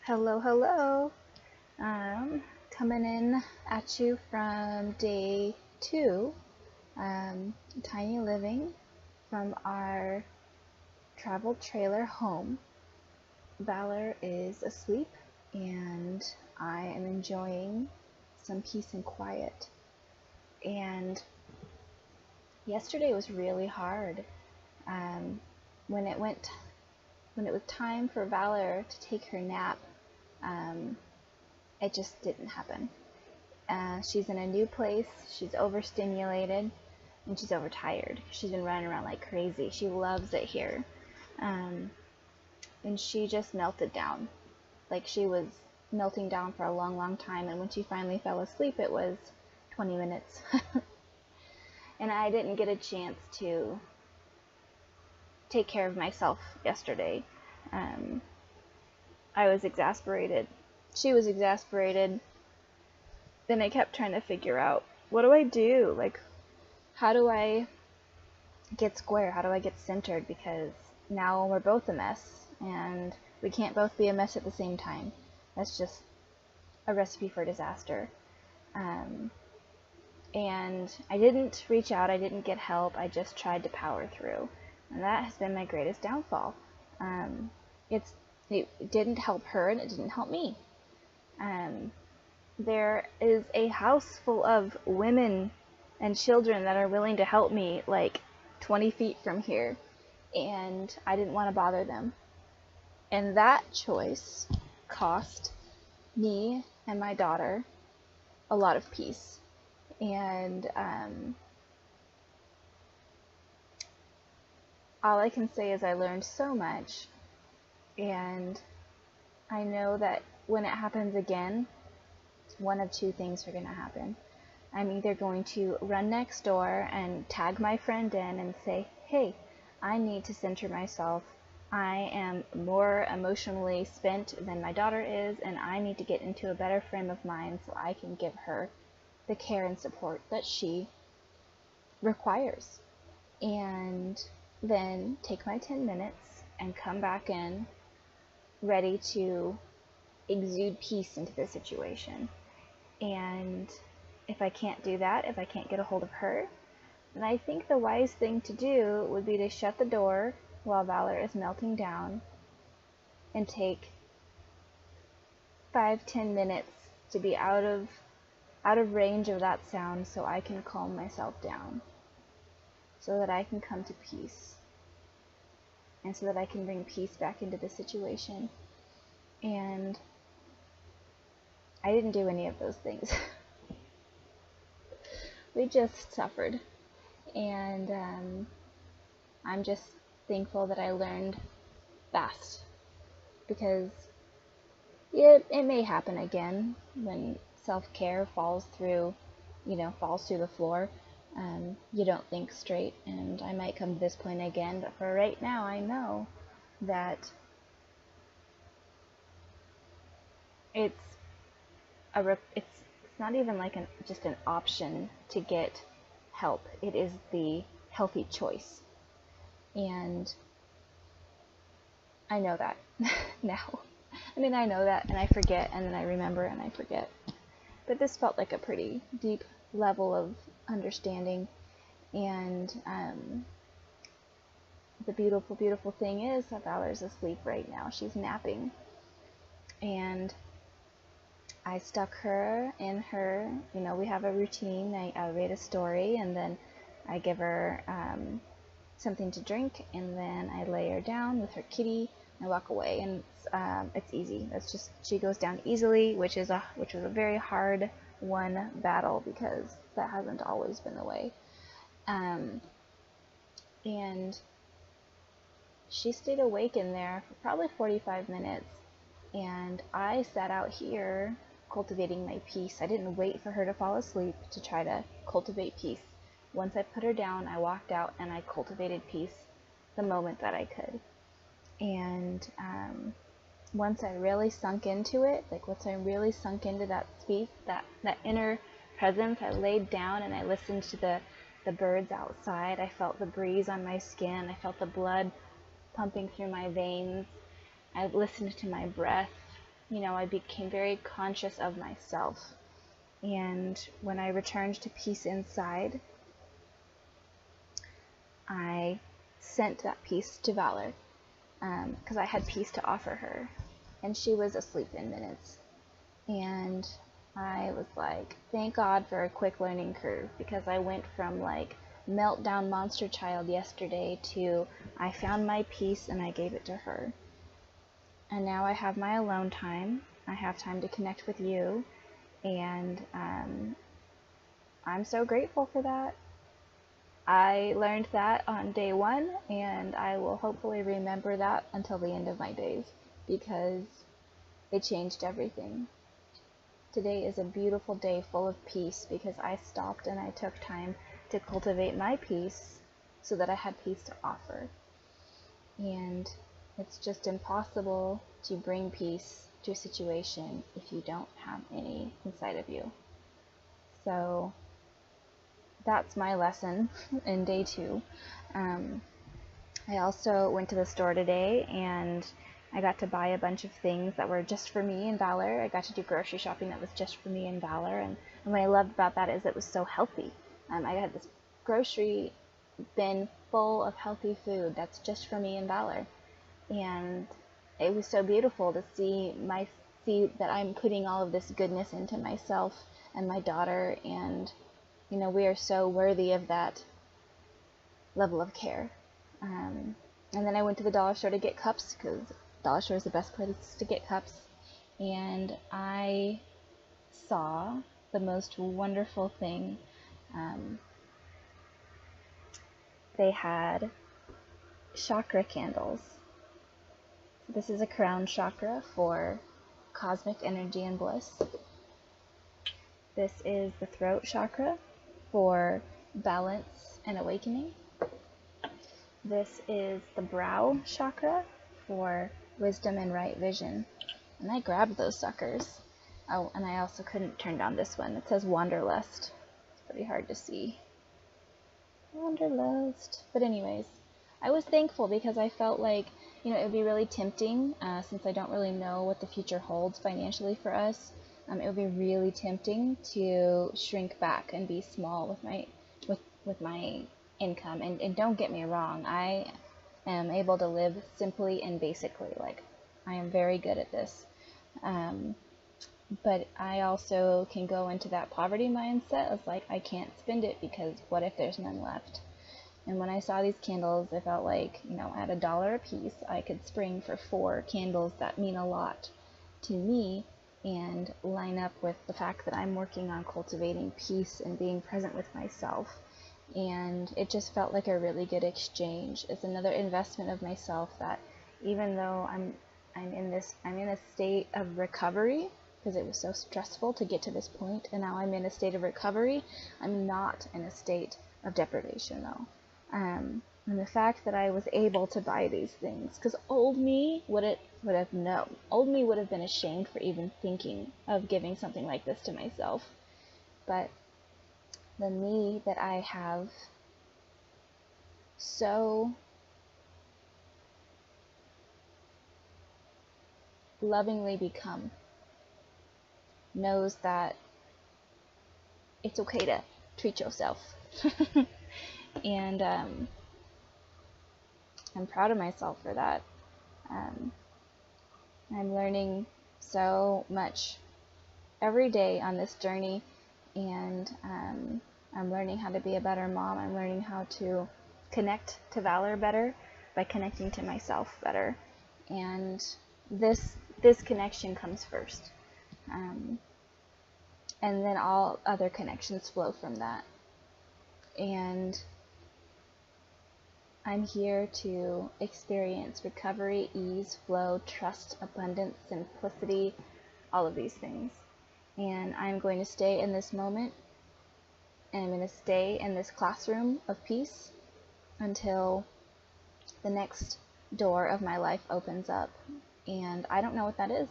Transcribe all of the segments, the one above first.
Hello, hello. Coming in at you from day 2, tiny living from our travel trailer home. Valor is asleep and I am enjoying some peace and quiet. And yesterday was really hard. When it was time for Valor to take her nap, it just didn't happen. She's in a new place, she's overstimulated, and she's overtired. She's been running around like crazy. She loves it here. And she just melted down. Like she was melting down for a long, long time, and when she finally fell asleep, it was 20 minutes. And I didn't get a chance to take care of myself yesterday. I was exasperated. She was exasperated. Then I kept trying to figure out, what do I do? Like, how do I get square? How do I get centered? Because now we're both a mess, and we can't both be a mess at the same time. That's just a recipe for disaster. And I didn't reach out, I didn't get help, I just tried to power through. And that has been my greatest downfall. It didn't help her, and it didn't help me. There is a house full of women and children that are willing to help me, like 20 feet from here, and I didn't want to bother them. And that choice cost me and my daughter a lot of peace. And all I can say is I learned so much, and I know that when it happens again, one of two things are going to happen. I'm either going to run next door and tag my friend in and say, hey, I need to center myself. I am more emotionally spent than my daughter is, and I need to get into a better frame of mind so I can give her the care and support that she requires. And then take my 10 minutes and come back in ready to exude peace into the situation. And if I can't do that, if I can't get a hold of her, then I think the wise thing to do would be to shut the door while Valor is melting down and take 5-10 minutes to be out of range of that sound so I can calm myself down, so that I can come to peace, and so that I can bring peace back into the situation. And I didn't do any of those things. We just suffered. And I'm just thankful that I learned fast, because it may happen again when self-care falls through the floor. You don't think straight, and I might come to this point again, but for right now I know that it's not even like just an option to get help. It is the healthy choice. And I know that now. I mean, I know that, and I forget, and then I remember, and I forget. But this felt like a pretty deep level of understanding. And the beautiful, beautiful thing is that Valor's asleep right now. She's napping. And I stuck her in her, we have a routine. I read a story, and then I give her something to drink, and then I lay her down with her kitty and walk away. And it's easy. It's just, she goes down easily, which was a very hard one battle, because that hasn't always been the way. And she stayed awake in there for probably 45 minutes, and I sat out here cultivating my peace. I didn't wait for her to fall asleep to try to cultivate peace. Once I put her down, I walked out and I cultivated peace the moment that I could. And once I really sunk into it, once I really sunk into that space, that inner presence, I laid down and I listened to the birds outside. I felt the breeze on my skin. I felt the blood pumping through my veins. I listened to my breath. I became very conscious of myself. And when I returned to peace inside, I sent that peace to Valor, because I had peace to offer her. And she was asleep in minutes. And I was like, thank God for a quick learning curve, because I went from like meltdown monster child yesterday to I found my peace and I gave it to her. And now I have my alone time. I have time to connect with you, and I'm so grateful for that. I learned that on day one, and I will hopefully remember that until the end of my days, because it changed everything. Today is a beautiful day full of peace because I stopped and I took time to cultivate my peace so that I had peace to offer. And it's just impossible to bring peace to a situation if you don't have any inside of you. So that's my lesson in day 2. I also went to the store today and I got to buy a bunch of things that were just for me and Valor. I got to do grocery shopping that was just for me and Valor, and what I loved about that is it was so healthy. I had this grocery bin full of healthy food that's just for me and Valor, and it was so beautiful to see that I'm putting all of this goodness into myself and my daughter, and we are so worthy of that level of care. And then I went to the dollar store to get cups, because dollar store is the best place to get cups, and I saw the most wonderful thing. They had chakra candles. This is a crown chakra for cosmic energy and bliss. This is the throat chakra for balance and awakening. This is the brow chakra for wisdom and right vision. And I grabbed those suckers. Oh, and I also couldn't turn down this one. It says Wanderlust. It's pretty hard to see. Wanderlust. But anyways, I was thankful because I felt like, it would be really tempting, since I don't really know what the future holds financially for us. It would be really tempting to shrink back and be small with my income. And don't get me wrong, I am able to live simply and basically. Like, I am very good at this. But I also can go into that poverty mindset of like, I can't spend it because what if there's none left? And when I saw these candles, I felt like, at $1 a piece, I could spring for 4 candles that mean a lot to me and line up with the fact that I'm working on cultivating peace and being present with myself. And it just felt like a really good exchange. It's another investment of myself that even though I'm in a state of recovery, because it was so stressful to get to this point, and now I'm in a state of recovery, I'm not in a state of deprivation though. And the fact that I was able to buy these things, because old me would have been ashamed for even thinking of giving something like this to myself. But the me that I have so lovingly become knows that it's okay to treat yourself. And I'm proud of myself for that. I'm learning so much every day on this journey, and I'm learning how to be a better mom. I'm learning how to connect to Valor better by connecting to myself better, and this connection comes first, and then all other connections flow from that. And I'm here to experience recovery, ease, flow, trust, abundance, simplicity, all of these things. And I'm going to stay in this moment, and I'm going to stay in this classroom of peace until the next door of my life opens up. And I don't know what that is.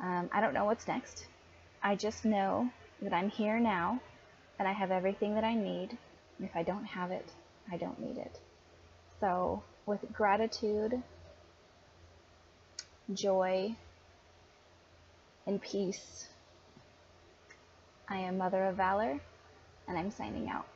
I don't know what's next. I just know that I'm here now, and I have everything that I need. And if I don't have it, I don't need it. So with gratitude, joy, in peace. I am Mother of Valor, and I'm signing out.